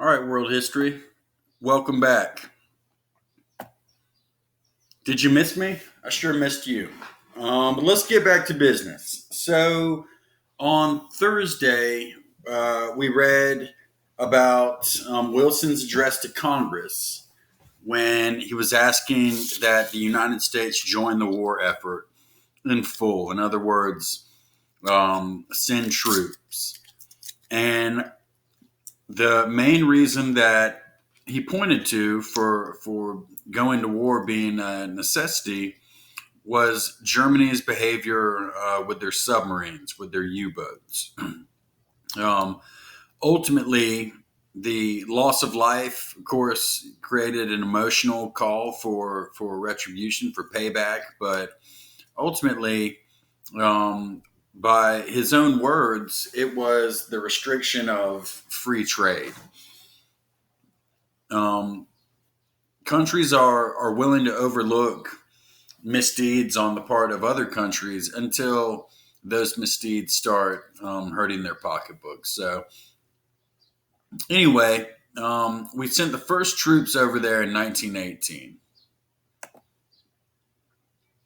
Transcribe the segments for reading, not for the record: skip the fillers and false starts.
All right, world history. Welcome back. Did you miss me? I sure missed you. But let's get back to business. So, on Thursday, we read about Wilson's address to Congress when he was asking that the United States join the war effort in full. In other words, send troops. And the main reason that he pointed to for going to war being a necessity was Germany's behavior with their submarines, with their U-boats. Um, Ultimately, the loss of life, of course, created an emotional call for retribution, for payback. But ultimately, um, by his own words, it was the restriction of free trade. Um, Countries are willing to overlook misdeeds on the part of other countries until those misdeeds start hurting their pocketbooks. So, anyway, we sent the first troops over there in 1918.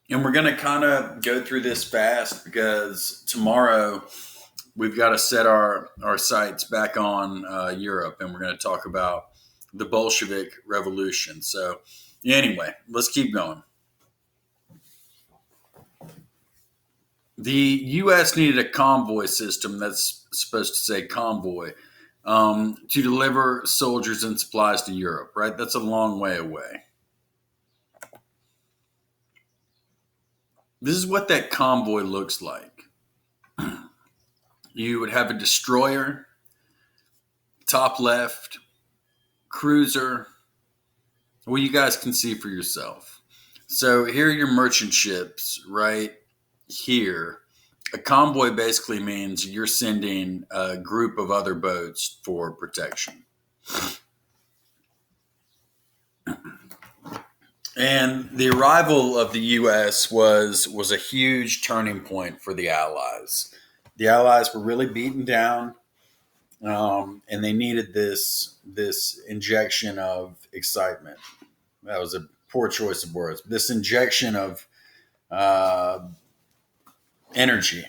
And we're going to kind of go through this fast because tomorrow we've got to set our sights back on Europe, and we're going to talk about the Bolshevik Revolution. So, anyway, let's keep going. The U.S. needed a convoy system that's supposed to say convoy to deliver soldiers and supplies to Europe, right? That's a long way away. This is what that convoy looks like. You would have a destroyer, top left, cruiser. Well, you guys can see for yourself. So here are your merchant ships right here. A convoy basically means you're sending a group of other boats for protection. And the arrival of the U.S. was a huge turning point for the Allies. The Allies were really beaten down, and they needed this injection of excitement. That was a poor choice of words. This injection of uh, energy.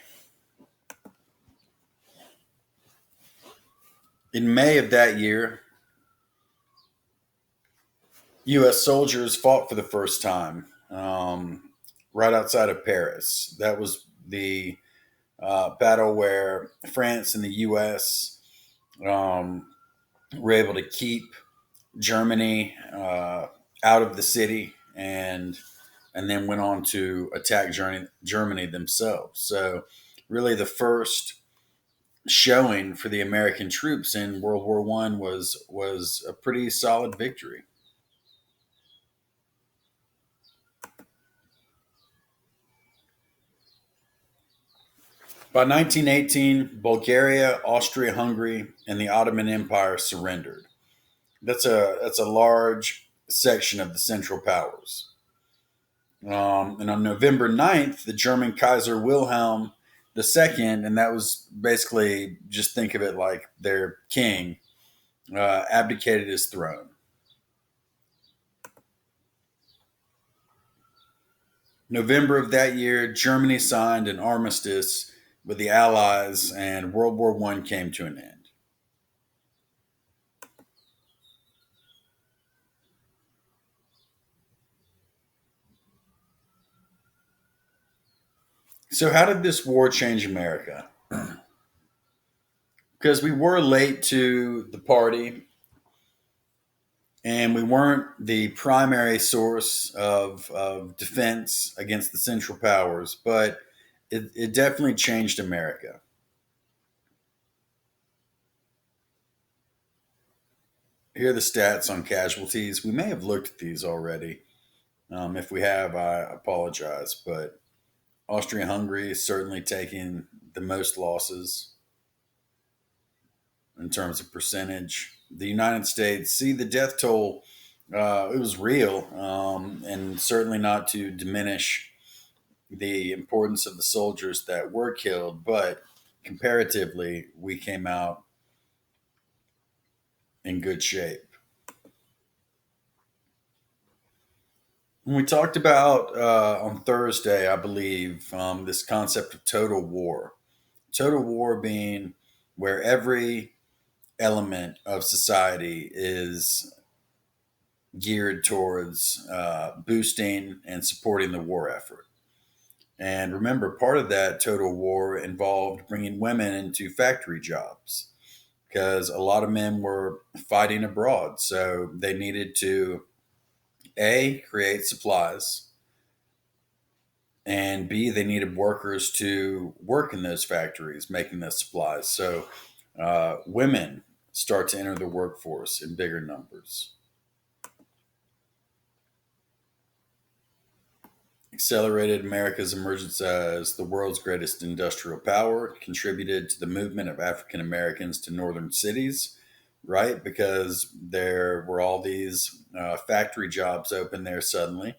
In May of that year, U.S. soldiers fought for the first time right outside of Paris. That was the battle where France and the U.S. Um, were able to keep Germany out of the city and then went on to attack Germany themselves. So, really, the first showing for the American troops in World War One was a pretty solid victory. By 1918, Bulgaria, Austria-Hungary, and the Ottoman Empire surrendered. That's a large section of the Central Powers. And on November 9th, the German Kaiser Wilhelm II, and that was basically, just think of it like their king, abdicated his throne. November of that year, Germany signed an armistice with the Allies, and World War One came to an end. So, how did this war change America? Because we were late to the party, and we weren't the primary source of defense against the Central Powers, but it definitely changed America. Here are the stats on casualties. We may have looked at these already. If we have, I apologize, but Austria Hungary is certainly taking the most losses in terms of percentage. The United States, see the death toll, it was real, and certainly not to diminish the importance of the soldiers that were killed, but comparatively, we came out in good shape. When we talked about on Thursday, I believe, this concept of total war being where every element of society is geared towards boosting and supporting the war effort. And remember, part of that total war involved bringing women into factory jobs because a lot of men were fighting abroad. So they needed to A, create supplies, and B, they needed workers to work in those factories making those supplies. So women start to enter the workforce in bigger numbers. Accelerated America's emergence as the world's greatest industrial power, contributed to the movement of African Americans to northern cities, right? Because there were all these factory jobs open there suddenly.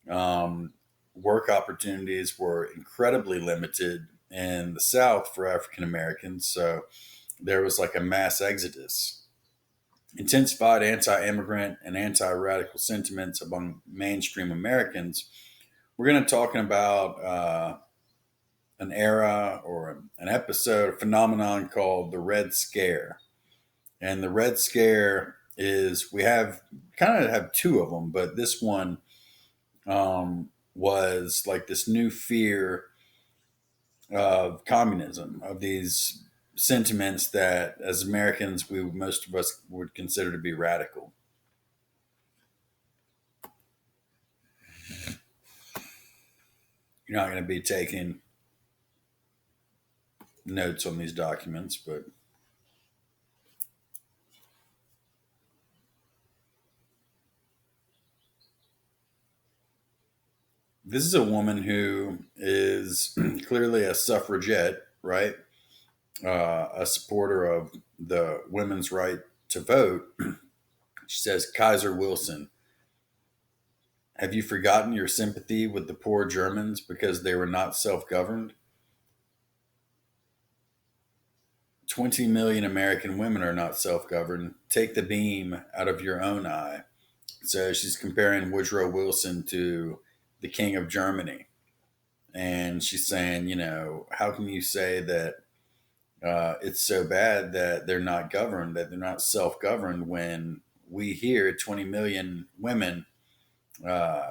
Um, Work opportunities were incredibly limited in the South for African Americans. So there was like a mass exodus. Intensified anti immigrant and anti radical sentiments among mainstream Americans. We're going to talking about an era or an episode, a phenomenon called the Red Scare. And the Red Scare is we have kind of have two of them, but this one was like this new fear of communism, of these sentiments that as Americans, most of us would consider to be radical. You're not going to be taking notes on these documents, but this is a woman who is clearly a suffragette, right? A supporter of the women's right to vote. She says, Kaiser Wilson, have you forgotten your sympathy with the poor Germans because they were not self governed? 20 million American women are not self governed. Take the beam out of your own eye. So she's comparing Woodrow Wilson to the King of Germany. And she's saying, how can you say that it's so bad that they're not governed, that they're not self governed when we here, 20 million women,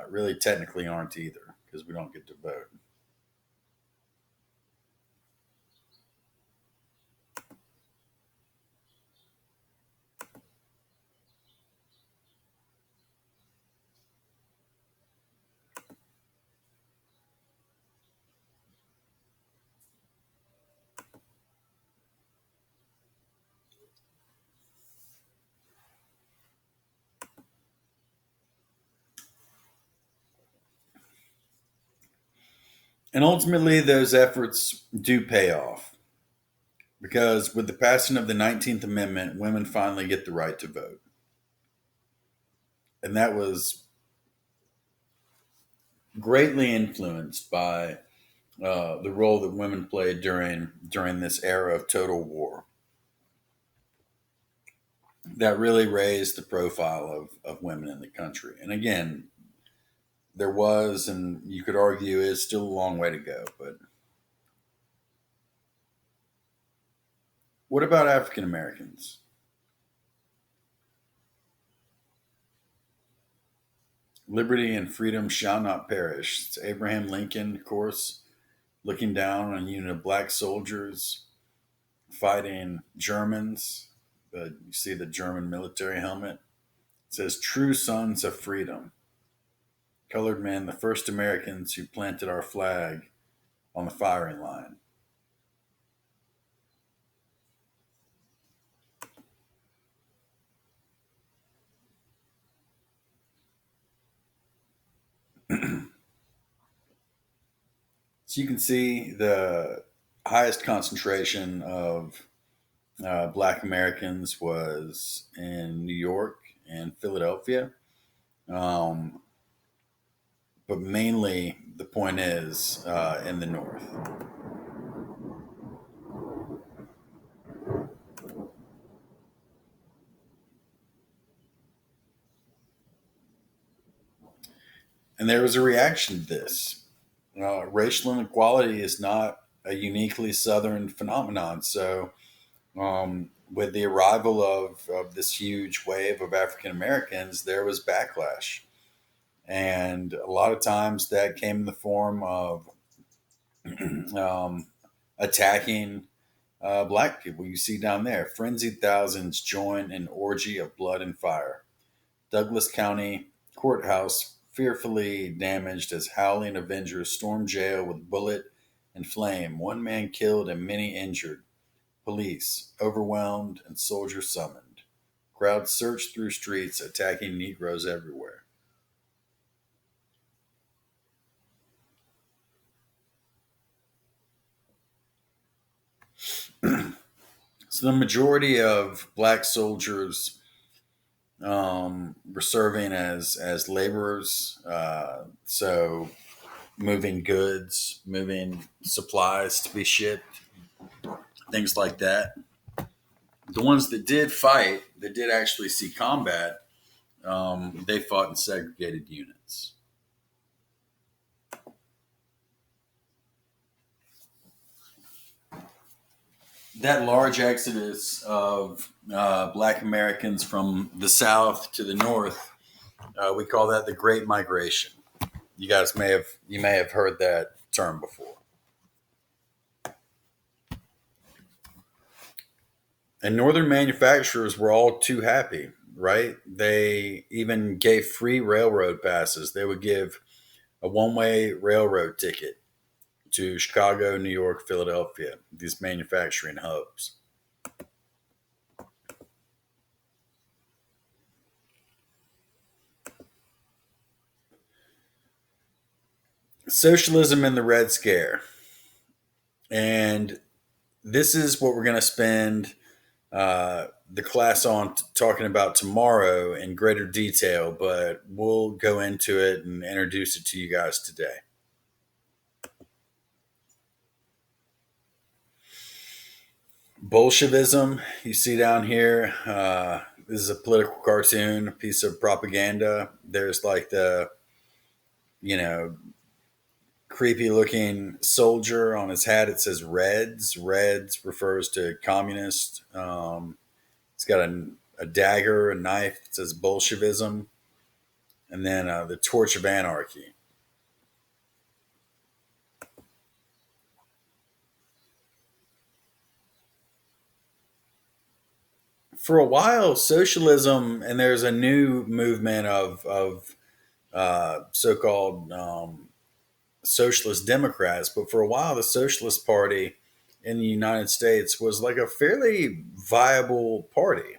really technically aren't either because we don't get to vote. And ultimately, those efforts do pay off because with the passing of the 19th Amendment, women finally get the right to vote. And that was greatly influenced by the role that women played during this era of total war. That really raised the profile of women in the country. And again, there was, and you could argue is still a long way to go. But what about African Americans? Liberty and freedom shall not perish. It's Abraham Lincoln, of course, looking down on a unit of black soldiers fighting Germans. You see the German military helmet. It says, True sons of freedom. Colored men, the first Americans who planted our flag on the firing line. So you can see the highest concentration of black Americans was in New York and Philadelphia. Um, but mainly the point is in the North. And there was a reaction to this. Racial inequality is not a uniquely Southern phenomenon. So, with the arrival of this huge wave of African Americans, there was backlash. And a lot of times that came in the form of um, attacking black people. You see down there, frenzied thousands join an orgy of blood and fire. Douglas County courthouse fearfully damaged as howling Avengers stormed jail with bullet and flame. One man killed and many injured. Police overwhelmed and soldiers summoned. Crowds surged through streets, attacking Negroes everywhere. So the majority of black soldiers were serving as laborers. So moving goods, moving supplies to be shipped, things like that. The ones that did fight, that did actually see combat, they fought in segregated units. That large exodus of Black Americans from the South to the North, we call that the Great Migration. You may have heard that term before. And Northern manufacturers were all too happy, right? They even gave free railroad passes. They would give a one-way railroad ticket to Chicago, New York, Philadelphia, these manufacturing hubs. Socialism and the Red Scare. And this is what we're going to spend the class on talking about tomorrow in greater detail, but we'll go into it and introduce it to you guys today. Bolshevism, you see down here, this is a political cartoon, a piece of propaganda. There's like the, you know, creepy looking soldier on his hat. It says Reds. Reds refers to communist. He's got a dagger, a knife. It says Bolshevism. And then the Torch of Anarchy. For a while, socialism, and there's a new movement of so called socialist Democrats, but for a while, the Socialist Party in the United States was like a fairly viable party.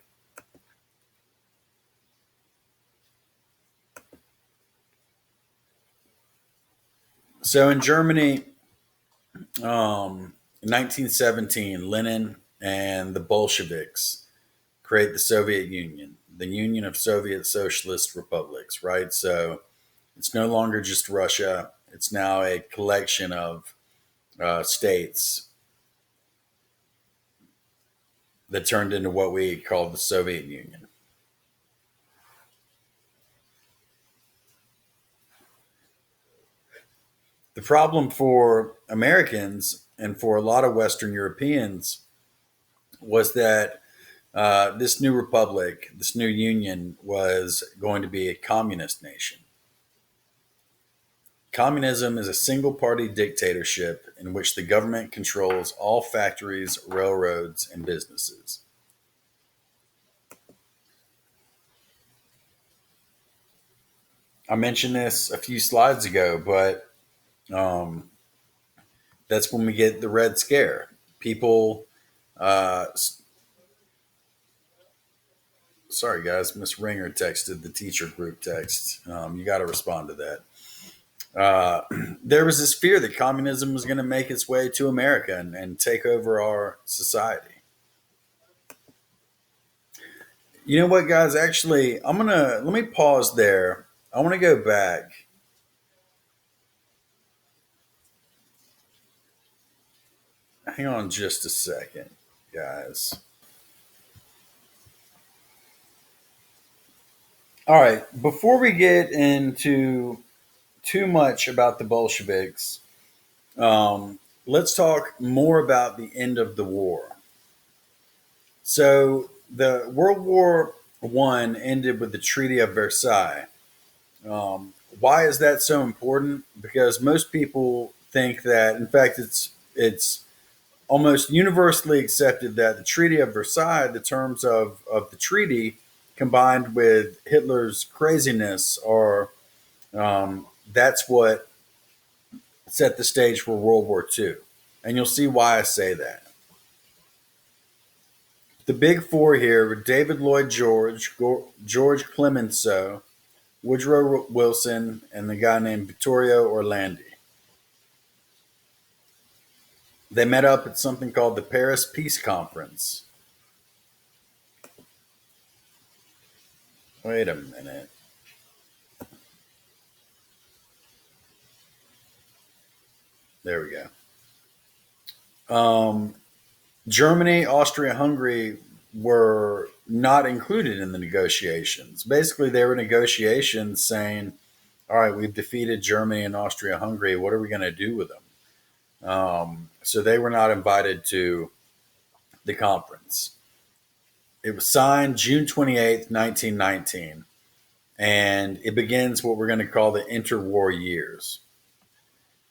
So in Germany, in 1917, Lenin and the Bolsheviks create the Soviet Union, the Union of Soviet Socialist Republics, right? So it's no longer just Russia, it's now a collection of states that turned into what we call the Soviet Union. The problem for Americans and for a lot of Western Europeans was that this new republic, this new union, was going to be a communist nation. Communism is a single party dictatorship in which the government controls all factories, railroads, and businesses. I mentioned this a few slides ago, but um, that's when we get the Red Scare. People, uh, sorry guys, Miss Ringer texted the teacher group text. You got to respond to that. Uh, there was this fear that communism was going to make its way to America and take over our society. You know what, guys? Actually, let me pause there. I want to go back. Hang on just a second, guys. All right, before we get into too much about the Bolsheviks, let's talk more about the end of the war. So the World War I ended with the Treaty of Versailles. Why is that so important? Because most people think that, in fact, it's almost universally accepted that the Treaty of Versailles, the terms of the treaty, combined with Hitler's craziness, are that's what set the stage for World War II. And you'll see why I say that. The big four here were David Lloyd George, George Clemenceau, Woodrow Wilson, and the guy named Vittorio Orlandi. They met up at something called the Paris Peace Conference. Wait a minute. There we go. Germany, Austria, Hungary were not included in the negotiations. Basically, they were negotiations saying, all right, we've defeated Germany and Austria Hungary. What are we going to do with them? So they were not invited to the conference. It was signed June 28th, 1919, and it begins what we're going to call the interwar years.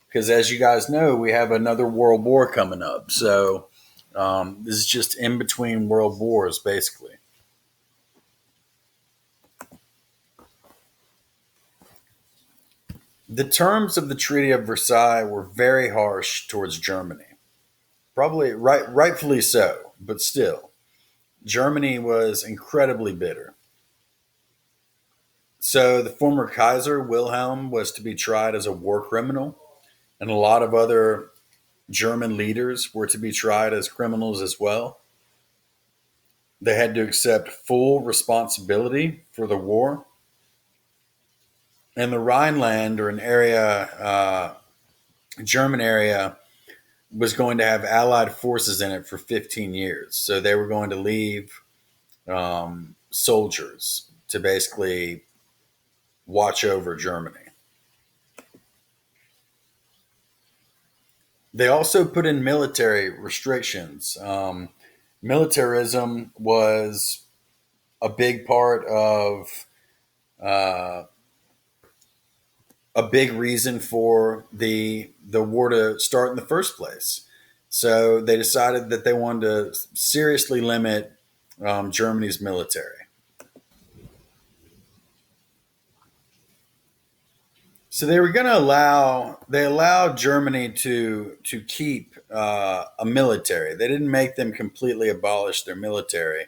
Because as you guys know, we have another world war coming up. So this is just in between world wars, basically. The terms of the Treaty of Versailles were very harsh towards Germany. Probably rightfully so, but still, Germany was incredibly bitter. So the former Kaiser Wilhelm was to be tried as a war criminal, and a lot of other German leaders were to be tried as criminals as well. They had to accept full responsibility for the war. And the Rhineland, or an area, German area, was going to have Allied forces in it for 15 years. So they were going to leave soldiers to basically watch over Germany. They also put in military restrictions. Militarism was a big part of uh, a big reason for the war to start in the first place. So they decided that they wanted to seriously limit Germany's military. So they were going to they allowed Germany to keep a military. They didn't make them completely abolish their military,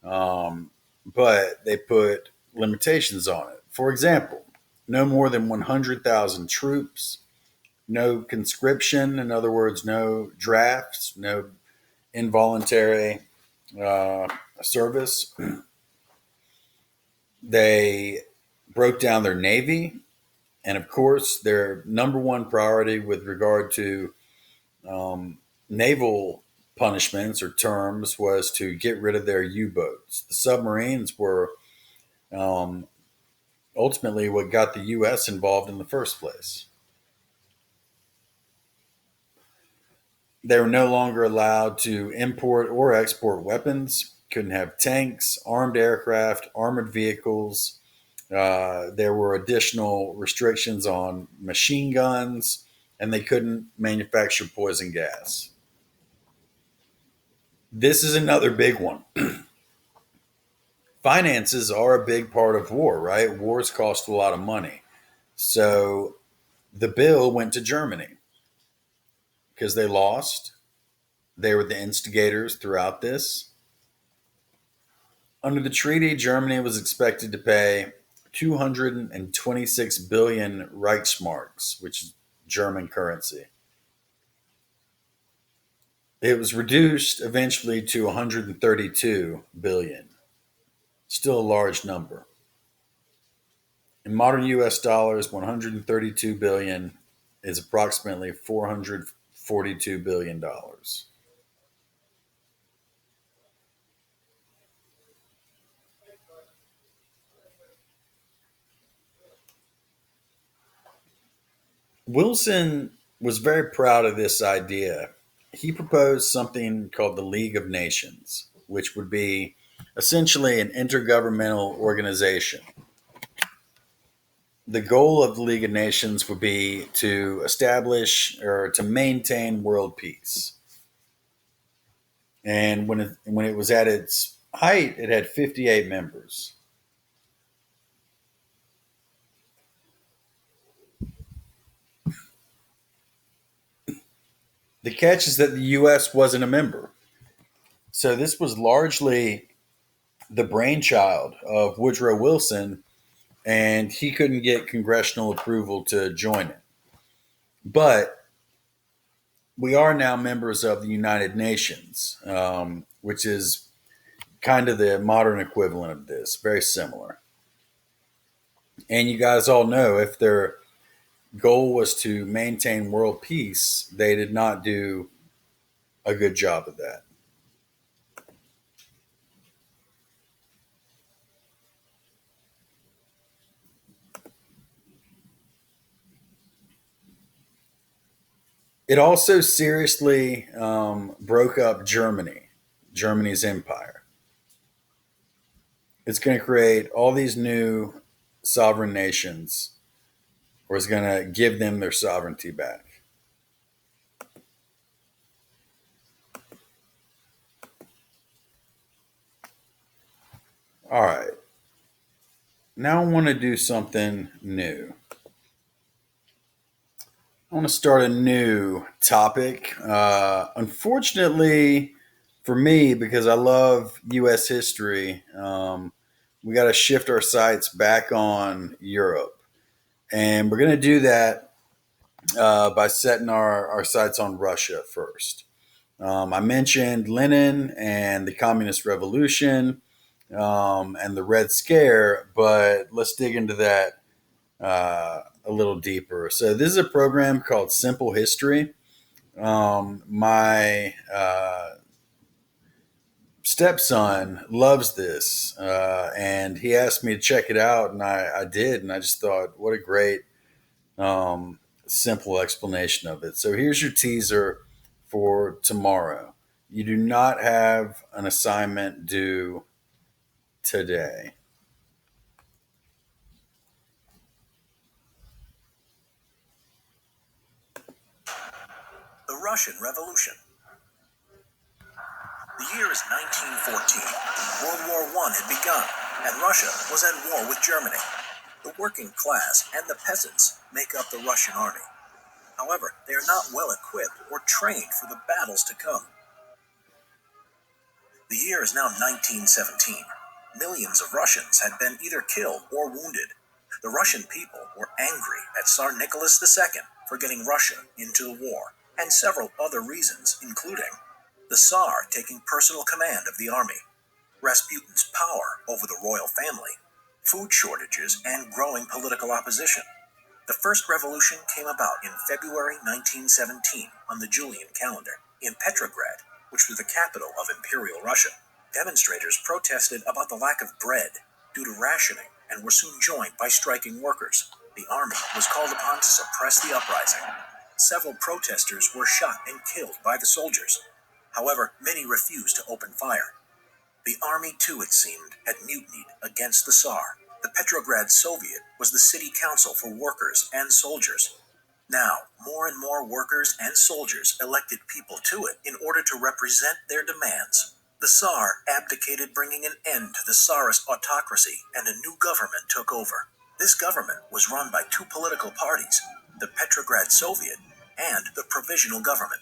um, but they put limitations on it. For example, no more than 100,000 troops, no conscription, in other words, no drafts, no involuntary uh, service. They broke down their navy, and of course, their number one priority with regard to um, naval punishments or terms was to get rid of their U boats. The submarines were um, ultimately what got the U.S. involved in the first place. They were no longer allowed to import or export weapons, couldn't have tanks, armed aircraft, armored vehicles. There were additional restrictions on machine guns, and they couldn't manufacture poison gas. This is another big one. Finances are a big part of war, right? Wars cost a lot of money. So the bill went to Germany because they lost. They were the instigators throughout this. Under the treaty, Germany was expected to pay 226 billion Reichsmarks, which is German currency. It was reduced eventually to 132 billion, still a large number. In modern US dollars, 132 billion is approximately 442 billion dollars. Wilson was very proud of this idea. He proposed something called the League of Nations, which would be essentially an intergovernmental organization. The goal of the League of Nations would be to establish or to maintain world peace. And when it was at its height, it had 58 members. The catch is that the U.S. wasn't a member. So this was largely the brainchild of Woodrow Wilson, and he couldn't get congressional approval to join it. But we are now members of the United Nations, which is kind of the modern equivalent of this, very similar. And you guys all know if their goal was to maintain world peace, they did not do a good job of that. It also seriously broke up Germany, Germany's empire. It's going to create all these new sovereign nations, or it's going to give them their sovereignty back. All right. Now I want to do something new. I want to start a new topic. Unfortunately, for me, because I love U.S. history, we got to shift our sights back on Europe. And we're going to do that by setting our sights on Russia first. I mentioned Lenin and the Communist Revolution and the Red Scare, but let's dig into that a little deeper. So, this is a program called Simple History. My stepson loves this, and he asked me to check it out, and I did, and I just thought, what a great simple explanation of it. So here's your teaser for tomorrow. You do not have an assignment due today. The Russian Revolution. The year is 1914. World War I had begun, and Russia was at war with Germany. The working class and the peasants make up the Russian army. However, they are not well equipped or trained for the battles to come. The year is now 1917. Millions of Russians had been either killed or wounded. The Russian people were angry at Tsar Nicholas II for getting Russia into the war, and several other reasons, including the Tsar taking personal command of the army, Rasputin's power over the royal family, food shortages, and growing political opposition. The first revolution came about in February 1917 on the Julian calendar in Petrograd, which was the capital of Imperial Russia. Demonstrators protested about the lack of bread due to rationing and were soon joined by striking workers. The army was called upon to suppress the uprising. Several protesters were shot and killed by the soldiers. However, many refused to open fire. The army, too, it seemed, had mutinied against the Tsar. The Petrograd Soviet was the city council for workers and soldiers. Now, more and more workers and soldiers elected people to it in order to represent their demands. The Tsar abdicated, bringing an end to the Tsarist autocracy, and a new government took over. This government was run by two political parties, the Petrograd Soviet and the Provisional Government.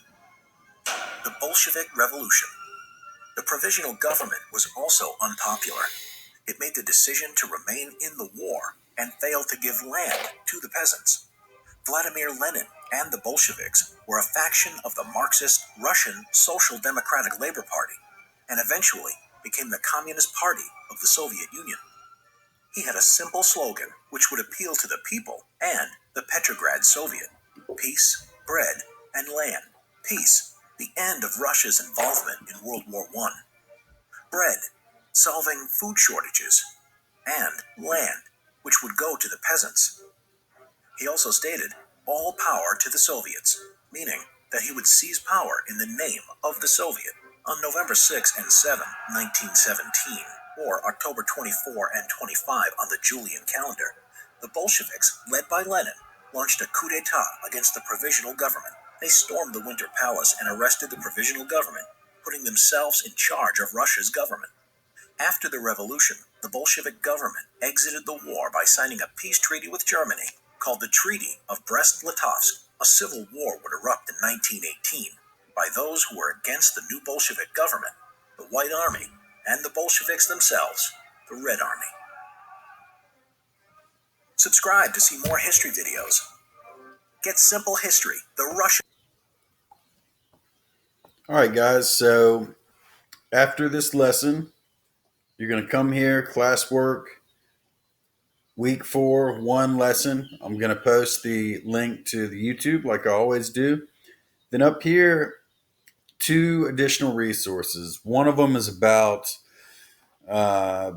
The Bolshevik Revolution. The provisional government was also unpopular. It made the decision to remain in the war and failed to give land to the peasants. Vladimir Lenin and the Bolsheviks were a faction of the Marxist Russian Social Democratic Labor Party and eventually became the Communist Party of the Soviet Union. He had a simple slogan which would appeal to the people and the Petrograd Soviet: peace, bread, and land. Peace, the end of Russia's involvement in World War I. Bread, solving food shortages, and land, which would go to the peasants. He also stated, all power to the Soviets, meaning that he would seize power in the name of the Soviet. On November 6 and 7, 1917, or October 24 and 25 on the Julian calendar, the Bolsheviks, led by Lenin, launched a coup d'etat against the provisional government. They stormed the Winter Palace and arrested the provisional government, putting themselves in charge of Russia's government. After the revolution, the Bolshevik government exited the war by signing a peace treaty with Germany called the Treaty of Brest-Litovsk. A civil war would erupt in 1918 by those who were against the new Bolshevik government, the White Army, and the Bolsheviks themselves, the Red Army. Subscribe to see more history videos. Get simple history, the Russian. All right, guys. So after this lesson, you're going to come here, classwork, week 4, one lesson. I'm going to post the link to the YouTube like I always do. Then up here, 2 additional resources. One of them is about uh,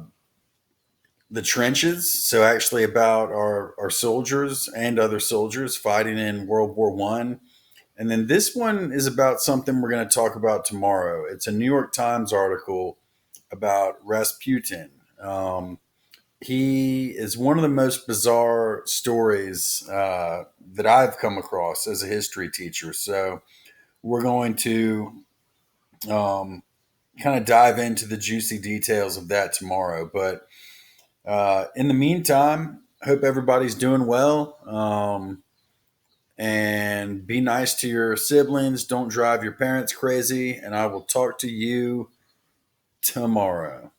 the trenches, so actually about our soldiers and other soldiers fighting in World War One. And then this one is about something we're going to talk about tomorrow. It's a New York Times article about Rasputin. He is one of the most bizarre stories that I've come across as a history teacher. So we're going to kind of dive into the juicy details of that tomorrow. But in the meantime, hope everybody's doing well. And be nice to your siblings. Don't drive your parents crazy. And I will talk to you tomorrow.